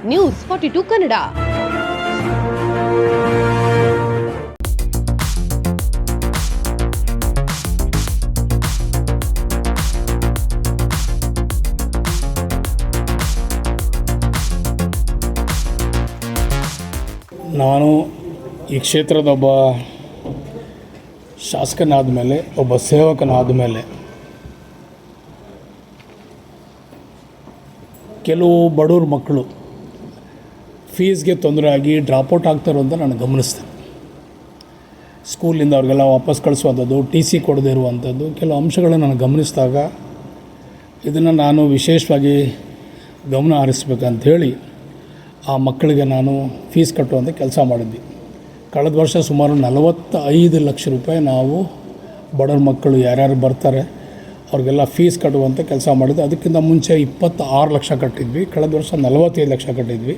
News 42 Kannada. ನಾನು ಈ ಕ್ಷೇತ್ರದ ಒಬ್ಬ ಶಾಸಕನಾದ ಮೇಲೆ, ಒಬ್ಬ ಸೇವಕನಾದ ಮೇಲೆ ಕೆಲವು ಬಡವ್ರ ಮಕ್ಕಳು ಫೀಸ್ಗೆ ತೊಂದರೆ ಆಗಿ ಡ್ರಾಪೌಟ್ ಆಗ್ತಾರೋ ಅಂತ ನಾನು ಗಮನಿಸಿದೆ. ಸ್ಕೂಲಿಂದ ಅವ್ರಿಗೆಲ್ಲ ವಾಪಸ್ ಕಳಿಸುವಂಥದ್ದು, ಟಿ ಸಿ ಕೊಡದೇ ಇರುವಂಥದ್ದು ಕೆಲವು ಅಂಶಗಳನ್ನು ನಾನು ಗಮನಿಸಿದಾಗ ಇದನ್ನು ನಾನು ವಿಶೇಷವಾಗಿ ಗಮನ ಹರಿಸ್ಬೇಕಂಥೇಳಿ ಆ ಮಕ್ಕಳಿಗೆ ನಾನು ಫೀಸ್ ಕಟ್ಟುವಂಥ ಕೆಲಸ ಮಾಡಿದ್ವಿ. ಕಳೆದ ವರ್ಷ ಸುಮಾರು 45 ಲಕ್ಷ ರೂಪಾಯಿ ನಾವು ಬಡವ್ರ ಮಕ್ಕಳು ಯಾರ್ಯಾರು ಬರ್ತಾರೆ ಅವ್ರಿಗೆಲ್ಲ ಫೀಸ್ ಕಟ್ಟುವಂಥ ಕೆಲಸ ಮಾಡಿದ್ವಿ. ಅದಕ್ಕಿಂತ ಮುಂಚೆ 26 ಲಕ್ಷ ಕಟ್ಟಿದ್ವಿ. ಕಳೆದ ವರ್ಷ 45 ಲಕ್ಷ ಕಟ್ಟಿದ್ವಿ.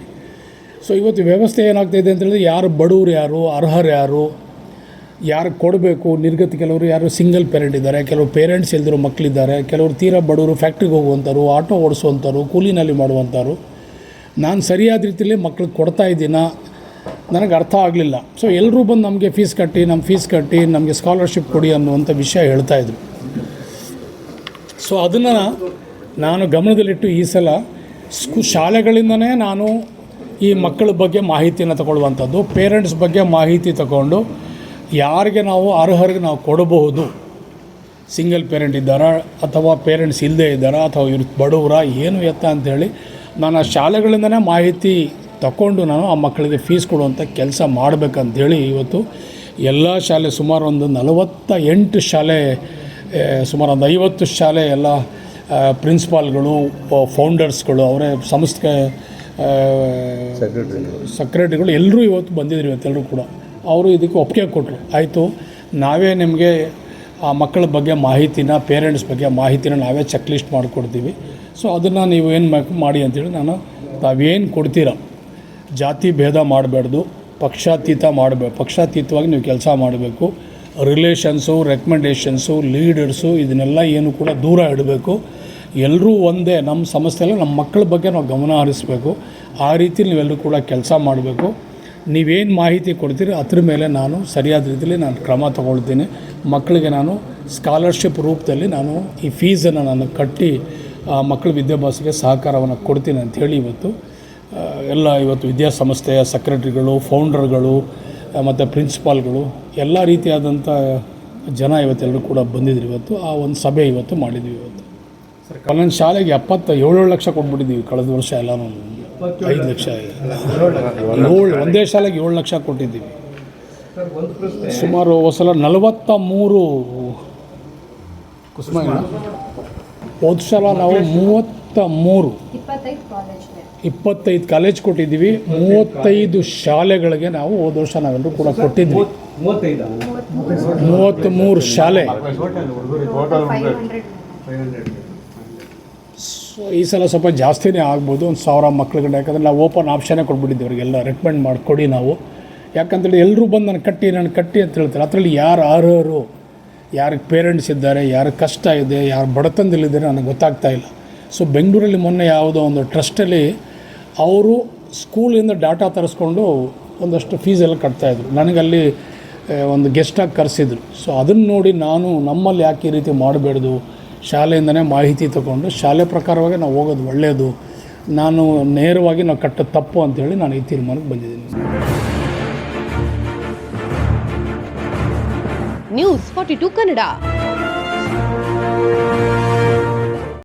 ಸೊ ಇವತ್ತು ವ್ಯವಸ್ಥೆ ಏನಾಗ್ತಾಯಿದೆ ಅಂತೇಳಿದ್ರೆ, ಯಾರು ಬಡವರು, ಯಾರು ಅರ್ಹರು, ಯಾರು ಕೊಡಬೇಕು, ನಿರ್ಗತಿ, ಕೆಲವರು ಯಾರು ಸಿಂಗಲ್ ಪೇರೆಂಟ್ ಇದ್ದಾರೆ, ಕೆಲವರು ಪೇರೆಂಟ್ಸ್ ಇಲ್ದಿರೋ ಮಕ್ಕಳಿದ್ದಾರೆ, ಕೆಲವರು ತೀರಾ ಬಡವರು, ಫ್ಯಾಕ್ಟ್ರಿಗೆ ಹೋಗುವಂಥವ್ರು, ಆಟೋ ಓಡಿಸುವಂಥವ್ರು, ಕೂಲಿನಲ್ಲಿ ಮಾಡುವಂಥವ್ರು. ನಾನು ಸರಿಯಾದ ರೀತಿಯಲ್ಲಿ ಮಕ್ಳಿಗೆ ಕೊಡ್ತಾ ಇದ್ದೀನ ನನಗೆ ಅರ್ಥ ಆಗಲಿಲ್ಲ. ಸೊ ಎಲ್ಲರೂ ಬಂದು ನಮಗೆ ಫೀಸ್ ಕಟ್ಟಿ, ನಮಗೆ ಸ್ಕಾಲರ್ಶಿಪ್ ಕೊಡಿ ಅನ್ನುವಂಥ ವಿಷಯ ಹೇಳ್ತಾಯಿದ್ರು. ಸೊ ಅದನ್ನು ನಾನು ಗಮನದಲ್ಲಿಟ್ಟು ಈ ಸಲ ಶಾಲೆಗಳಿಂದನೇ ನಾನು ಈ ಮಕ್ಕಳ ಬಗ್ಗೆ ಮಾಹಿತಿಯನ್ನು ತಗೊಳ್ಳುವಂಥದ್ದು, ಪೇರೆಂಟ್ಸ್ ಬಗ್ಗೆ ಮಾಹಿತಿ ತಗೊಂಡು ಯಾರಿಗೆ ನಾವು ಅರ್ಹರಿಗೆ ನಾವು ಕೊಡಬಹುದು, ಸಿಂಗಲ್ ಪೇರೆಂಟ್ ಇದ್ದಾರಾ ಅಥವಾ ಪೇರೆಂಟ್ಸ್ ಇಲ್ಲದೇ ಇದ್ದಾರಾ ಅಥವಾ ಇವ್ರು ಬಡವರ ಏನು ಎತ್ತ ಅಂಥೇಳಿ ನಾನು ಆ ಶಾಲೆಗಳಿಂದನೇ ಮಾಹಿತಿ ತಗೊಂಡು ನಾನು ಆ ಮಕ್ಕಳಿಗೆ ಫೀಸ್ ಕೊಡುವಂಥ ಕೆಲಸ ಮಾಡಬೇಕಂತೇಳಿ ಇವತ್ತು ಎಲ್ಲ ಶಾಲೆ, ಸುಮಾರು ಒಂದು 48 ಶಾಲೆ, ಸುಮಾರು ಒಂದು 50 ಶಾಲೆ ಎಲ್ಲ ಪ್ರಿನ್ಸಿಪಾಲ್ಗಳು, ಫೌಂಡರ್ಸ್ಗಳು, ಅವರೇ ಸಂಸ್ಥೆ ಸೆಕ್ರೆಟರಿಗಳು ಎಲ್ಲರೂ ಇವತ್ತು ಬಂದಿದ್ರು. ಇವತ್ತೆಲ್ಲರೂ ಕೂಡ ಅವರು ಇದಕ್ಕೆ ಒಪ್ಪಿಗೆ ಕೊಟ್ಟರು. ಆಯಿತು, ನಾವೇ ನಿಮಗೆ ಆ ಮಕ್ಕಳ ಬಗ್ಗೆ ಮಾಹಿತಿನ, ಪೇರೆಂಟ್ಸ್ ಬಗ್ಗೆ ಮಾಹಿತಿನ ನಾವೇ ಚೆಕ್ ಲಿಸ್ಟ್ ಮಾಡಿಕೊಡ್ತೀವಿ. ಸೊ ಅದನ್ನು ನೀವು ಏನು ಮಾಡಿ ಅಂತೇಳಿ ತಾವೇನು ಕೊಡ್ತೀರ, ಜಾತಿ ಭೇದ ಮಾಡಬಾರ್ದು, ಪಕ್ಷಾತೀತವಾಗಿ ನೀವು ಕೆಲಸ ಮಾಡಬೇಕು. ರಿಲೇಷನ್ಸು, ರೆಕಮೆಂಡೇಷನ್ಸು, ಲೀಡರ್ಸು ಇದನ್ನೆಲ್ಲ ಏನು ಕೂಡ ದೂರ ಇಡಬೇಕು. ಎಲ್ಲರೂ ಒಂದೇ, ನಮ್ಮ ಸಮಸ್ಯೆಲ್ಲ ನಮ್ಮ ಮಕ್ಕಳ ಬಗ್ಗೆ ನಾವು ಗಮನ ಹರಿಸಬೇಕು. ಆ ರೀತಿ ನೀವೆಲ್ಲರೂ ಕೂಡ ಕೆಲಸ ಮಾಡಬೇಕು. ನೀವೇನು ಮಾಹಿತಿ ಕೊಡ್ತೀರಿ ಅದ್ರ ಮೇಲೆ ನಾನು ಸರಿಯಾದ ರೀತಿಯಲ್ಲಿ ನಾನು ಕ್ರಮ ತಗೊಳ್ತೀನಿ. ಮಕ್ಕಳಿಗೆ ನಾನು ಸ್ಕಾಲರ್ಶಿಪ್ ರೂಪದಲ್ಲಿ ನಾನು ಈ ಫೀಸನ್ನು ನಾನು ಕಟ್ಟಿ ಮಕ್ಕಳ ವಿದ್ಯಾಭ್ಯಾಸಕ್ಕೆ ಸಹಕಾರವನ್ನು ಕೊಡ್ತೀನಿ ಅಂಥೇಳಿ ಇವತ್ತು ವಿದ್ಯಾಸಂಸ್ಥೆಯ ಸೆಕ್ರೆಟರಿಗಳು, ಫೌಂಡರ್ಗಳು ಮತ್ತು ಪ್ರಿನ್ಸಿಪಾಲ್ಗಳು ಎಲ್ಲ ರೀತಿಯಾದಂಥ ಜನ ಇವತ್ತೆಲ್ಲರೂ ಕೂಡ ಬಂದಿದ್ರು. ಇವತ್ತು ಆ ಒಂದು ಸಭೆ ಇವತ್ತು ಮಾಡಿದ್ವಿ. ಇವತ್ತು ಒಂದೊಂದು ಶಾಲೆಗೆ 77 ಲಕ್ಷ ಕೊಟ್ಬಿಟ್ಟಿದ್ದೀವಿ. ಕಳೆದ ವರ್ಷ ಎಲ್ಲನೂ 5 ಲಕ್ಷ, ಒಂದೇ ಶಾಲೆಗೆ 7 ಲಕ್ಷ ಕೊಟ್ಟಿದ್ದೀವಿ. ಸುಮಾರು ಸಲ 43 ಹೋದ ಸಲ ನಾವು 25 ಕಾಲೇಜ್ ಕೊಟ್ಟಿದ್ದೀವಿ. 35 ಶಾಲೆಗಳಿಗೆ ನಾವು ಹೋದ ವರ್ಷ ನಾವೆಲ್ಲರೂ ಕೂಡ ಕೊಟ್ಟಿದ್ವಿ. 33 ಶಾಲೆ. ಸೊ ಈ ಸಲ ಸ್ವಲ್ಪ ಜಾಸ್ತಿನೇ ಆಗ್ಬೋದು, 1000 ಮಕ್ಳುಗಳು. ಯಾಕಂದರೆ ನಾವು ಓಪನ್ ಆಪ್ಷನ್ನೇ ಕೊಟ್ಬಿಟ್ಟಿದ್ದೀವಿ ಅವರಿಗೆಲ್ಲ, ರೆಕಮೆಂಡ್ ಮಾಡಿಕೊಡಿ ನಾವು. ಯಾಕಂತೇಳಿ ಎಲ್ಲರೂ ಬಂದು ನಾನು ಕಟ್ಟಿ ಅಂತ ಹೇಳ್ತಾರೆ. ಅದರಲ್ಲಿ ಯಾರು ಅರ್ಹರು, ಯಾರಿಗೆ ಪೇರೆಂಟ್ಸ್ ಇದ್ದಾರೆ, ಯಾರು ಕಷ್ಟ ಇದೆ, ಯಾರು ಬಡತನದಲ್ಲಿದ್ದಾರೆ ನನಗೆ ಗೊತ್ತಾಗ್ತಾ ಇಲ್ಲ. ಸೊ ಬೆಂಗಳೂರಲ್ಲಿ ಮೊನ್ನೆ ಯಾವುದೋ ಒಂದು ಟ್ರಸ್ಟಲ್ಲಿ ಅವರು ಸ್ಕೂಲಿಂದ ಡಾಟಾ ತರಿಸ್ಕೊಂಡು ಒಂದಷ್ಟು ಫೀಸೆಲ್ಲ ಕಟ್ತಾಯಿದ್ರು. ನನಗಲ್ಲಿ ಒಂದು ಗೆಸ್ಟಾಗಿ ಕರೆಸಿದ್ರು. ಸೊ ಅದನ್ನು ನೋಡಿ ನಾನು ನಮ್ಮಲ್ಲಿ ಯಾಕೆ ಈ ರೀತಿ ಮಾಡಬೇಡ್ದು, ಶಾಲೆಯಿಂದನೇ ಮಾಹಿತಿ ತಗೊಂಡು ಶಾಲೆ ಪ್ರಕಾರವಾಗಿ ನಾವು ಹೋಗೋದು ಒಳ್ಳೆಯದು, ನಾನು ನೇರವಾಗಿ ನಾವು ಕಟ್ಟೋದು ತಪ್ಪು ಅಂಥೇಳಿ ನಾನು ಈ ತೀರ್ಮಾನಕ್ಕೆ ಬಂದಿದ್ದೀನಿ. ನ್ಯೂಸ್ 42 ಕನ್ನಡ.